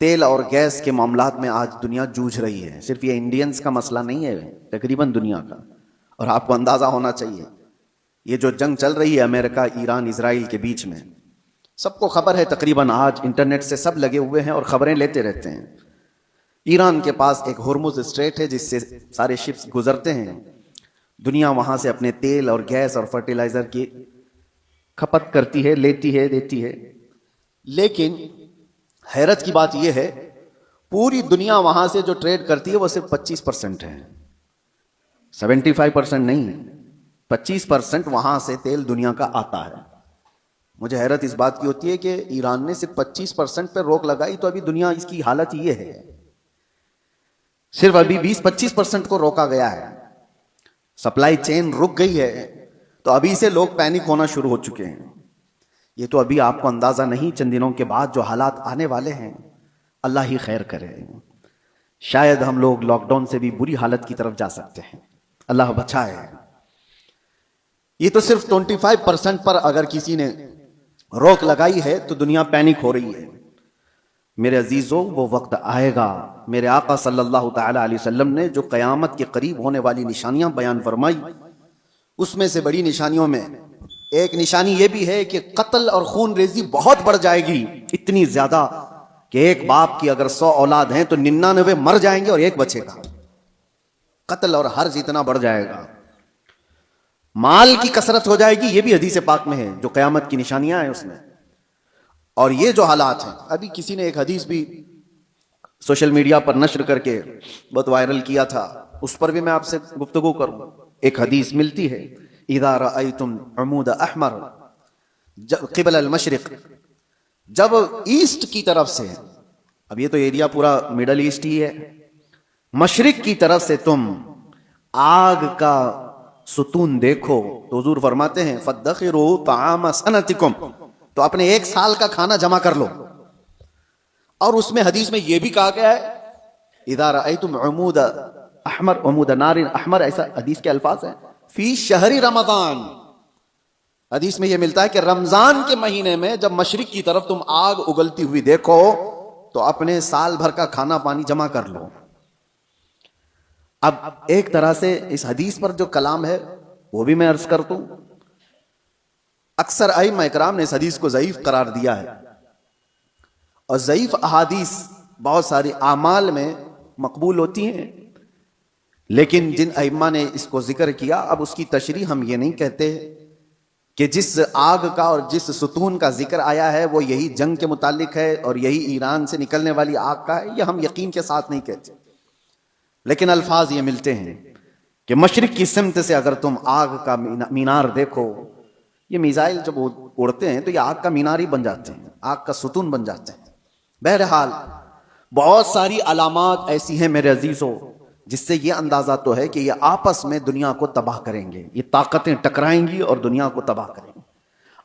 تیل اور گیس کے معاملات میں آج دنیا جوجھ رہی ہے. صرف یہ انڈینز کا مسئلہ نہیں ہے، تقریباً دنیا کا. اور آپ کو اندازہ ہونا چاہیے یہ جو جنگ چل رہی ہے امریکہ ایران اسرائیل کے بیچ میں، سب کو خبر ہے، تقریباً آج انٹرنیٹ سے سب لگے ہوئے ہیں اور خبریں لیتے رہتے ہیں. ایران کے پاس ایک ہرمز اسٹریٹ ہے جس سے سارے شپس گزرتے ہیں. دنیا وہاں سے اپنے تیل اور گیس اور فرٹیلائزر کی کھپت کرتی ہے، لیتی ہے، دیتی ہے. لیکن حیرت کی بات یہ ہے پوری دنیا وہاں سے جو ٹریڈ کرتی ہے وہ صرف 25% ہے، 75% نہیں، 25% وہاں سے تیل دنیا کا آتا ہے. مجھے حیرت اس بات کی ہوتی ہے کہ ایران نے صرف 25% پہ روک لگائی تو ابھی دنیا اس کی حالت یہ ہے. صرف ابھی 20-25% کو روکا گیا ہے، سپلائی چین رک گئی ہے، تو ابھی سے لوگ پینک ہونا شروع ہو چکے ہیں. یہ تو ابھی آپ کو اندازہ نہیں، چند دنوں کے بعد جو حالات آنے والے ہیں اللہ ہی خیر کرے. شاید ہم لوگ لاک ڈاؤن سے بھی بری حالت کی طرف جا سکتے ہیں، اللہ بچائے. یہ تو صرف 25% پر اگر کسی نے روک لگائی ہے تو دنیا پینک ہو رہی ہے. میرے عزیزوں، وہ وقت آئے گا، میرے آقا صلی اللہ تعالی علیہ وسلم نے جو قیامت کے قریب ہونے والی نشانیاں بیان فرمائی، اس میں سے بڑی نشانیوں میں ایک نشانی یہ بھی ہے کہ قتل اور خون ریزی بہت بڑھ جائے گی، اتنی زیادہ کہ ایک باپ کی اگر 100 اولاد ہیں تو 99 مر جائیں گے اور ایک بچے گا. قتل اور حرج اتنا بڑھ جائے گا. مال کی کثرت ہو جائے گی، یہ بھی حدیث پاک میں ہے جو قیامت کی نشانیاں ہیں اس میں. اور یہ جو حالات ہیں، ابھی کسی نے ایک حدیث بھی سوشل میڈیا پر نشر کر کے بہت وائرل کیا تھا، اس پر بھی میں آپ سے گفتگو کروں. ایک حدیث ملتی ہے، اذا رأیتم عمود احمر قبل المشرق، جب ایسٹ کی طرف سے، اب یہ تو ایریا پورا مڈل ایسٹ ہی ہے، مشرق کی طرف سے تم آگ کا ستون دیکھو تو حضور فرماتے ہیں فَادَّخِرُوا طَعَامَ سَنَتِكُمْ، تو اپنے ایک سال کا کھانا جمع کر لو. اور اس میں حدیث میں یہ بھی کہا گیا ہے اذا رأیتم عمود احمر، عمود نار احمر، ایسا حدیث کے الفاظ ہیں، فی شہر رمضان. حدیث میں یہ ملتا ہے کہ رمضان کے مہینے میں جب مشرق کی طرف تم آگ اگلتی ہوئی دیکھو تو اپنے سال بھر کا کھانا پانی جمع کر لو. اب ایک طرح سے اس حدیث پر جو کلام ہے وہ بھی میں عرض کر دوں، اکثر ائمہ اکرام نے اس حدیث کو ضعیف قرار دیا ہے، اور ضعیف احادیث بہت ساری اعمال میں مقبول ہوتی ہیں. لیکن جن ائمہ نے اس کو ذکر کیا، اب اس کی تشریح ہم یہ نہیں کہتے کہ جس آگ کا اور جس ستون کا ذکر آیا ہے وہ یہی جنگ کے متعلق ہے اور یہی ایران سے نکلنے والی آگ کا ہے، یہ ہم یقین کے ساتھ نہیں کہتے. لیکن الفاظ یہ ملتے ہیں کہ مشرق کی سمت سے اگر تم آگ کا مینار دیکھو، یہ میزائل جب اڑتے ہیں تو یہ آگ کا مینار ہی بن جاتے ہیں، آگ کا ستون بن جاتے ہیں. بہرحال بہت ساری علامات ایسی ہیں میرے عزیزوں جس سے یہ اندازہ تو ہے کہ یہ آپس میں دنیا کو تباہ کریں گے، یہ طاقتیں ٹکرائیں گی اور دنیا کو تباہ کریں گی.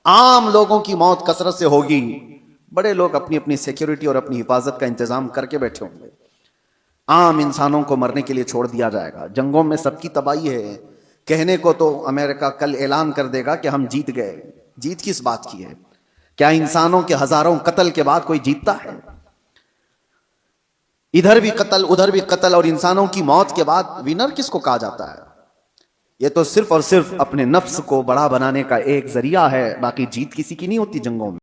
عام لوگوں کی موت کثرت سے ہوگی، بڑے لوگ اپنی اپنی سیکیورٹی اور اپنی حفاظت کا انتظام کر کے بیٹھے ہوں گے. عام انسانوں کو مرنے کے لیے چھوڑ دیا جائے گا. جنگوں میں سب کی تباہی ہے. کہنے کو تو امریکہ کل اعلان کر دے گا کہ ہم جیت گئے. جیت کس بات کی ہے؟ کیا انسانوں کے ہزاروں قتل کے بعد کوئی جیتتا ہے؟ ادھر بھی قتل، ادھر بھی قتل، اور انسانوں کی موت کے بعد ونر کس کو کہا جاتا ہے؟ یہ تو صرف اور صرف اپنے نفس کو بڑا بنانے کا ایک ذریعہ ہے، باقی جیت کسی کی نہیں ہوتی جنگوں میں.